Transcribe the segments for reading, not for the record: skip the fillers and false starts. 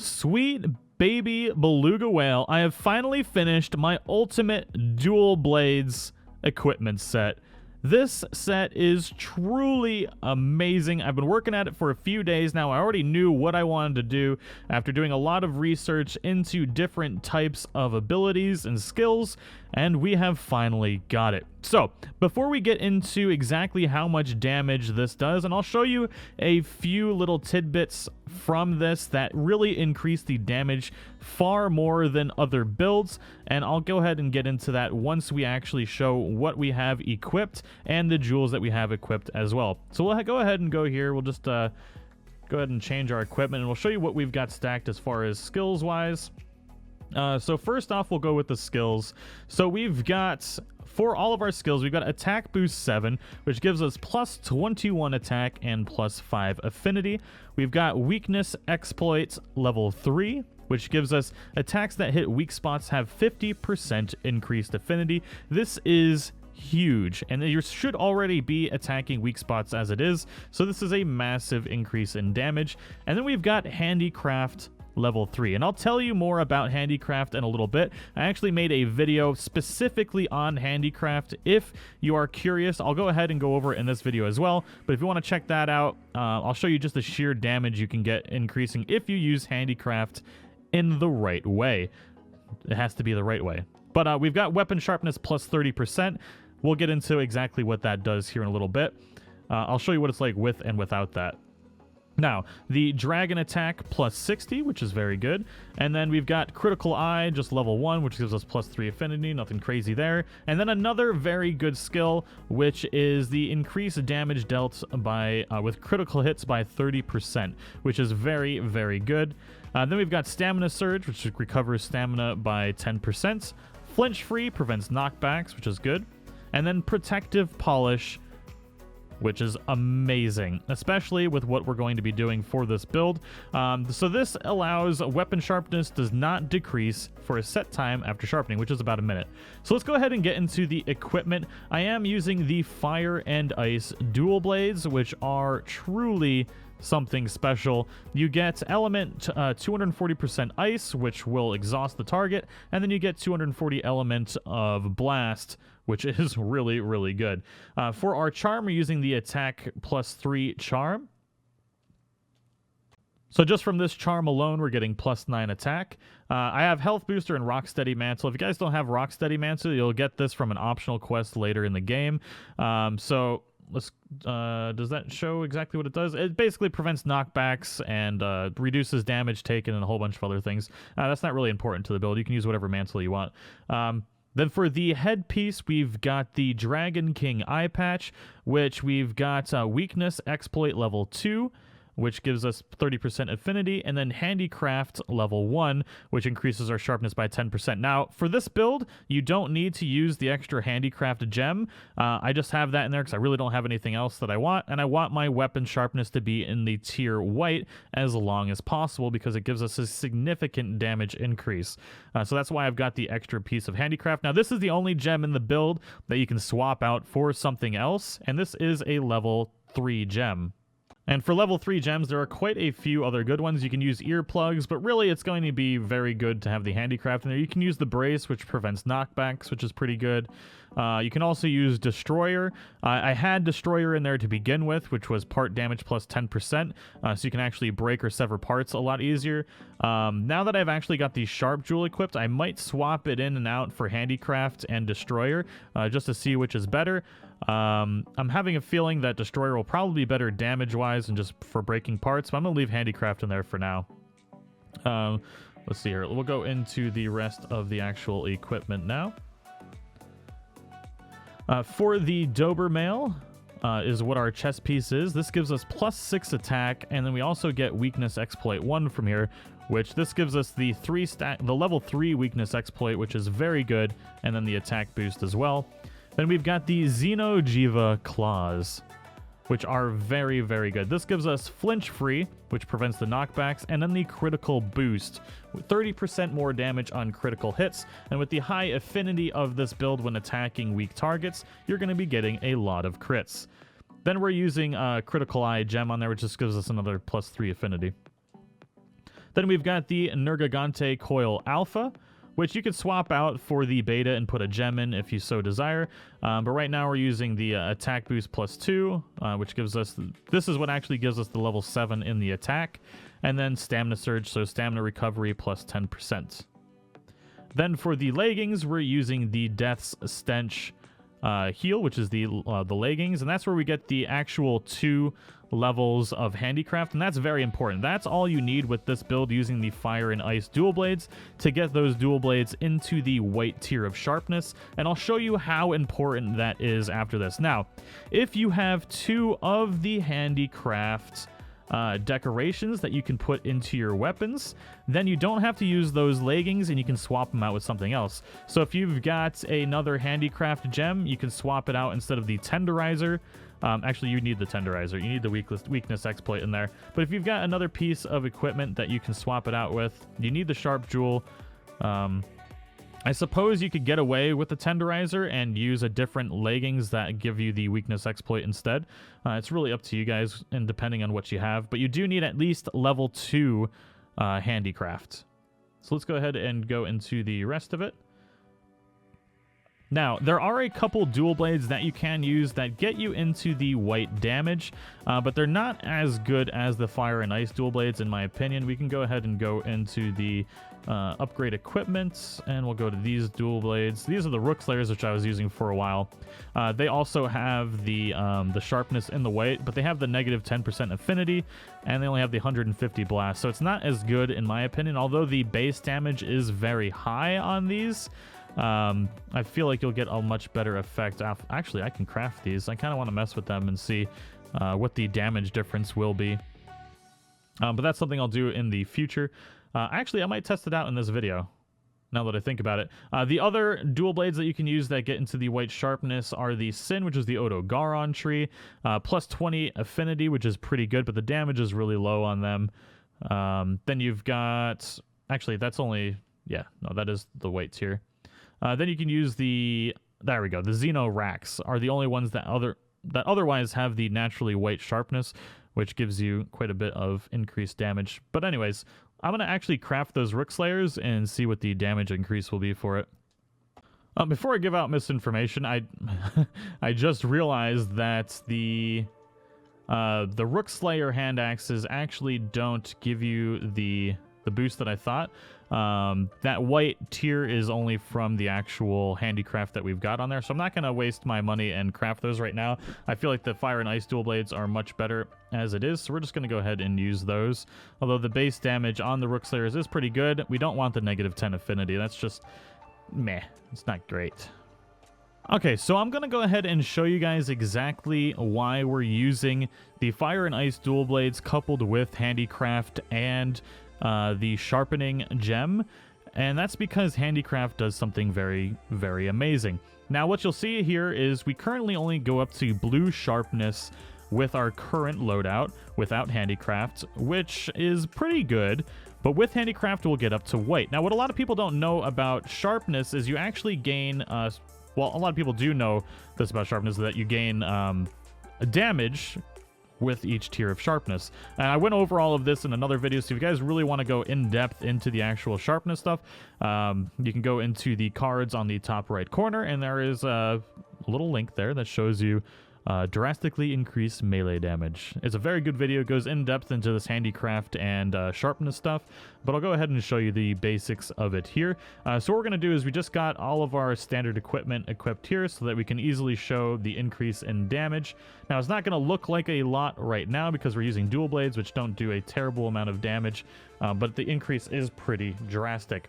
Sweet baby beluga whale, I have finally finished my ultimate dual blades equipment set. This set is truly amazing. I've been working at it for a few days now. I already knew what I wanted to do after doing a lot of research into different types of abilities and skills, and we have finally got it. So, before we get into exactly how much damage this does, and I'll show you a few little tidbits from this that really increase the damage far more than other builds, and I'll go ahead and get into that once we actually show what we have equipped and the jewels that we have equipped as well. So we'll go ahead and go here. We'll just go ahead and change our equipment, and we'll show you what we've got stacked as far as skills-wise. So first off, we'll go with the skills. So we've got, for all of our skills, we've got attack boost 7, which gives us plus 21 attack and plus 5 affinity. We've got weakness exploits level 3, which gives us attacks that hit weak spots have 50% increased affinity. This is huge, and you should already be attacking weak spots as it is, so this is a massive increase in damage. And then we've got handicraft level 3, and I'll tell you more about handicraft in a little bit. I actually made a video specifically on handicraft. If you are curious, I'll go ahead and go over it in this video as well, but if you want to check that out, I'll show you just the sheer damage you can get increasing if you use handicraft in the right way. It has to be the right way. But we've got weapon sharpness plus 30%. We'll get into exactly what that does here in a little bit. I'll show you what it's like with and without that. Now, the dragon attack plus 60, which is very good. And then we've got critical eye, just level 1, which gives us plus 3 affinity, nothing crazy there. And then another very good skill, which is the increased damage dealt by with critical hits by 30%, which is very, very good. Then we've got stamina surge, which recovers stamina by 10%. Flinch free prevents knockbacks, which is good. And then protective polish, which is amazing, especially with what we're going to be doing for this build. So this allows weapon sharpness does not decrease for a set time after sharpening, which is about a minute. So let's go ahead and get into the equipment. I am using the fire and ice dual blades, which are truly something special. You get element 240% ice, which will exhaust the target, and then you get 240 element of blast, which is really, really good. For our charm, we're using the attack plus 3 charm. So just from this charm alone, we're getting plus 9 attack. I have health booster and rocksteady mantle. If you guys don't have rocksteady mantle, you'll get this from an optional quest later in the game. So let's does that show exactly what it does? It basically prevents knockbacks and reduces damage taken and a whole bunch of other things. That's not really important to the build. You can use whatever mantle you want. Then for the headpiece, we've got the Dragon King eye patch, which we've got weakness exploit level 2, which gives us 30% affinity, and then handicraft level 1, which increases our sharpness by 10%. Now, for this build, you don't need to use the extra handicraft gem. I just have that in there because I really don't have anything else that I want, and I want my weapon sharpness to be in the tier white as long as possible because it gives us a significant damage increase. So that's why I've got the extra piece of handicraft. Now, this is the only gem in the build that you can swap out for something else, and this is a level 3 gem. And for level 3 gems, there are quite a few other good ones. You can use earplugs, but really it's going to be very good to have the handicraft in there. You can use the brace, which prevents knockbacks, which is pretty good. You can also use destroyer. I had destroyer in there to begin with, which was part damage plus 10%, so you can actually break or sever parts a lot easier. Now that I've actually got the sharp jewel equipped, I might swap it in and out for handicraft and destroyer, just to see which is better. I'm having a feeling that destroyer will probably be better damage-wise and just for breaking parts, but I'm going to leave handicraft in there for now. Let's see here. We'll go into the rest of the actual equipment now. For the Dobermail is what our chest piece is. This gives us plus 6 attack, and then we also get weakness exploit 1 from here, which this gives us the level 3 weakness exploit, which is very good, and then the attack boost as well. Then we've got the Xenojiva claws, which are very, very good. This gives us flinch free, which prevents the knockbacks, and then the critical boost, with 30% more damage on critical hits. And with the high affinity of this build when attacking weak targets, you're going to be getting a lot of crits. Then we're using a critical eye gem on there, which just gives us another plus 3 affinity. Then we've got the Nergigante Coil Alpha, which you could swap out for the beta and put a gem in if you so desire. But right now we're using the attack boost +2, which gives us, this is what actually gives us the level 7 in the attack. And then stamina surge, so stamina recovery +10%. Then for the leggings, we're using the Death's Stench heal, which is the leggings, and that's where we get the actual 2 levels of handicraft, and that's very important. That's all you need with this build, using the fire and ice dual blades to get those dual blades into the white tier of sharpness, and I'll show you how important that is after this. Now, if you have 2 of the handicraft decorations that you can put into your weapons, then you don't have to use those leggings and you can swap them out with something else. So if you've got another handicraft gem, you can swap it out instead of the tenderizer. Actually, you need the tenderizer. You need the weakness exploit in there. But if you've got another piece of equipment that you can swap it out with, you need the sharp jewel. I suppose you could get away with the tenderizer and use a different leggings that give you the weakness exploit instead. It's really up to you guys, and depending on what you have. But you do need at least level 2 handicraft. So let's go ahead and go into the rest of it. Now, there are a couple dual blades that you can use that get you into the white damage, but they're not as good as the fire and ice dual blades, in my opinion. We can go ahead and go into the upgrade equipment, and we'll go to these dual blades. These are the Rook Slayers, which I was using for a while. They also have the sharpness in the white, but they have the negative 10% affinity, and they only have the 150 blast, so it's not as good in my opinion, although the base damage is very high on these. I feel like you'll get a much better effect. Actually, I can craft these. I kind of want to mess with them and see what the damage difference will be. But that's something I'll do in the future. Actually, I might test it out in this video, now that I think about it. The other dual blades that you can use that get into the white sharpness are the Sin, which is the Odogaron tree, plus 20 affinity, which is pretty good, but the damage is really low on them. Then you've got... Actually, that's only... Yeah, no, that is the white tier. Then you can use the... There we go. The Xeno Racks are the only ones that otherwise have the naturally white sharpness, which gives you quite a bit of increased damage. But anyways, I'm going to actually craft those Rook Slayers and see what the damage increase will be for it. Before I give out misinformation, I just realized that the Rook Slayer hand axes actually don't give you the boost that I thought. That white tier is only from the actual handicraft that we've got on there, so I'm not going to waste my money and craft those right now. I feel like the fire and ice dual blades are much better as it is, so we're just going to go ahead and use those. Although the base damage on the Rook Slayers is pretty good, we don't want the negative 10 affinity. That's just meh. It's not great. Okay, so I'm going to go ahead and show you guys exactly why we're using the fire and ice dual blades coupled with handicraft and the sharpening gem, and that's because handicraft does something very, very amazing. Now, what you'll see here is we currently only go up to blue sharpness with our current loadout without handicraft, which is pretty good, but with handicraft we'll get up to white. Now, what a lot of people don't know about sharpness is you actually gain, well, a lot of people do know this about sharpness, that you gain damage with each tier of sharpness. And I went over all of this in another video, so if you guys really want to go in depth into the actual sharpness stuff, you can go into the cards on the top right corner, and there is a little link there that shows you drastically increased melee damage. It's a very good video. It goes in depth into this handicraft and sharpness stuff, but I'll go ahead and show you the basics of it here. So what we're going to do is we just got all of our standard equipment equipped here so that we can easily show the increase in damage. Now, it's not going to look like a lot right now because we're using dual blades, which don't do a terrible amount of damage, but the increase is pretty drastic.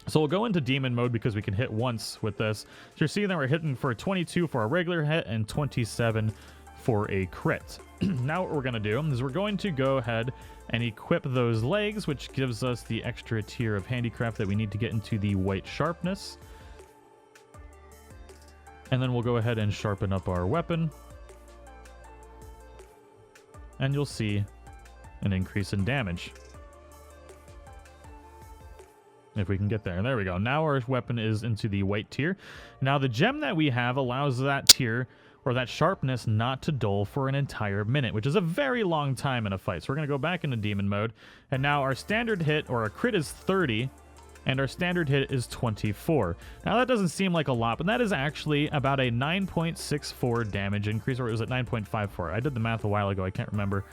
So we'll go into demon mode because we can hit once with this. So you're seeing that we're hitting for 22 for a regular hit and 27 for a crit. Now what we're going to do is we're going to go ahead and equip those legs, which gives us the extra tier of handicraft that we need to get into the white sharpness. And then we'll go ahead and sharpen up our weapon. And you'll see an increase in damage. If we can get there. There we go. Now our weapon is into the white tier. Now the gem that we have allows that tier or that sharpness not to dull for an entire minute, which is a very long time in a fight. So we're going to go back into demon mode, and now our standard hit, or our crit, is 30, and our standard hit is 24. Now that doesn't seem like a lot, but that is actually about a 9.64 damage increase, or was it 9.54? I did the math a while ago, I can't remember.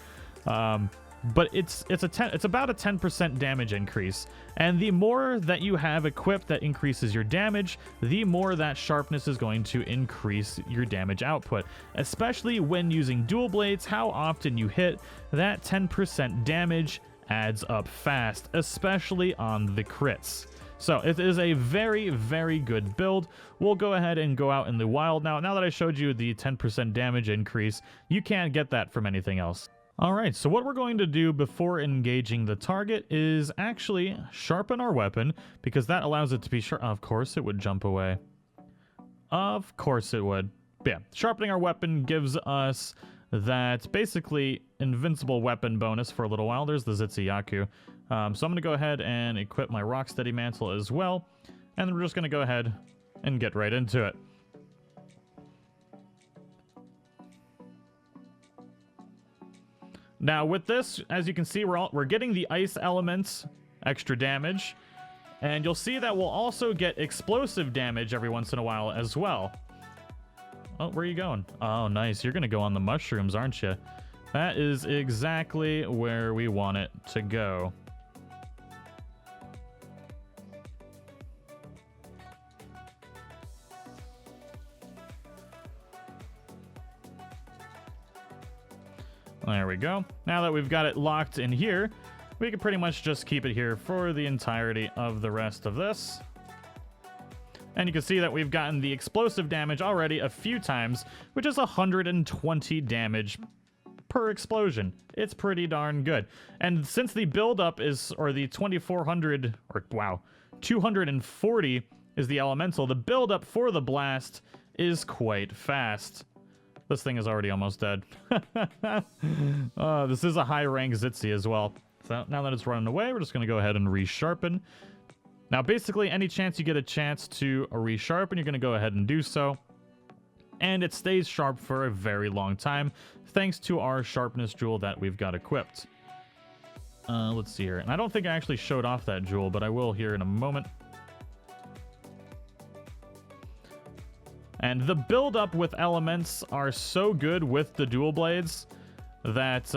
But it's about a 10% damage increase, and the more that you have equipped that increases your damage, the more that sharpness is going to increase your damage output. Especially when using dual blades, how often you hit, that 10% damage adds up fast, especially on the crits. So it is a very, very good build. We'll go ahead and go out in the wild now. Now that I showed you the 10% damage increase, you can't get that from anything else. Alright, so what we're going to do before engaging the target is actually sharpen our weapon, because that allows it to be sharp. Of course it would jump away. Of course it would. But yeah, sharpening our weapon gives us that basically invincible weapon bonus for a little while. There's the Zitsuyaku. So I'm going to go ahead and equip my Rocksteady Mantle as well, and then we're just going to go ahead and get right into it. Now with this, as you can see, we're getting the ice elements extra damage, and you'll see that we'll also get explosive damage every once in a while as well. Oh, where are you going? Oh, nice. You're going to go on the mushrooms, aren't you? That is exactly where we want it to go. There we go. Now that we've got it locked in here, we can pretty much just keep it here for the entirety of the rest of this. And you can see that we've gotten the explosive damage already a few times, which is 120 damage per explosion. It's pretty darn good. And since the buildup is, or the 2400, or wow, 240 is the elemental, the buildup for the blast is quite fast. This thing is already almost dead. This is a high rank Zitzy as well. So now that it's running away, we're just going to go ahead and resharpen. Now basically any chance you get a chance to resharpen, you're going to go ahead and do so. And it stays sharp for a very long time, thanks to our sharpness jewel that we've got equipped. Let's see here. And I don't think I actually showed off that jewel, but I will here in a moment. And the build-up with elements are so good with the dual blades that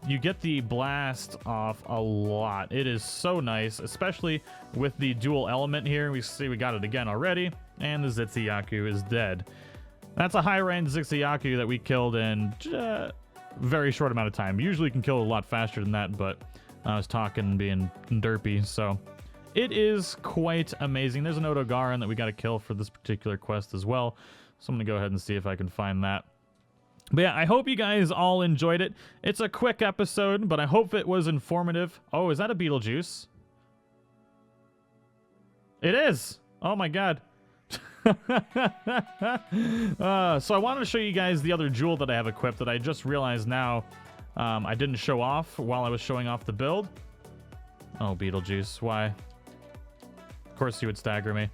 you get the blast off a lot. It is so nice, especially with the dual element here. We see we got it again already, and the Zitsuyaku is dead. That's a high-range Zitsuyaku that we killed in a very short amount of time. Usually you can kill a lot faster than that, but I was talking being derpy, so... It is quite amazing. There's an Odogaron that we got to kill for this particular quest as well. So I'm going to go ahead and see if I can find that. But yeah, I hope you guys all enjoyed it. It's a quick episode, but I hope it was informative. Oh, is that a Beetlejuice? It is! Oh my god. So I wanted to show you guys the other jewel that I have equipped that I just realized now I didn't show off while I was showing off the build. Oh, Beetlejuice, why? Of course you would stagger me.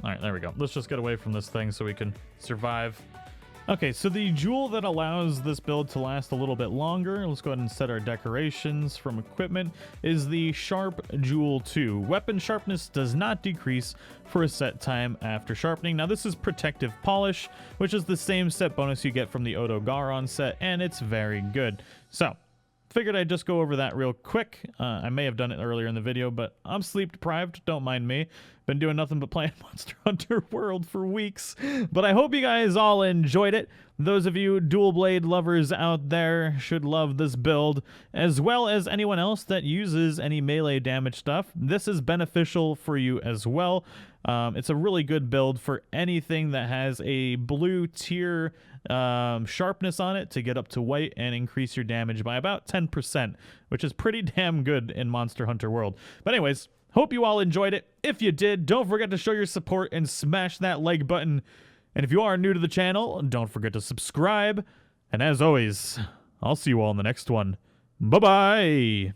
Alright, there we go. Let's just get away from this thing so we can survive. Okay, so the jewel that allows this build to last a little bit longer, let's go ahead and set our decorations from equipment, is the Sharp Jewel 2. Weapon sharpness does not decrease for a set time after sharpening. Now this is Protective Polish, which is the same set bonus you get from the Odogaron set, and it's very good. So, figured I'd just go over that real quick. I may have done it earlier in the video, but I'm sleep deprived, don't mind me. Been doing nothing but playing Monster Hunter World for weeks. But I hope you guys all enjoyed it. Those of you dual blade lovers out there should love this build, as well as anyone else that uses any melee damage stuff. This is beneficial for you as well. It's a really good build for anything that has a blue tier sharpness on it to get up to white and increase your damage by about 10%, which is pretty damn good in Monster Hunter World. But anyways, hope you all enjoyed it. If you did, don't forget to show your support and smash that like button. And if you are new to the channel, don't forget to subscribe. And as always, I'll see you all in the next one. Bye-bye!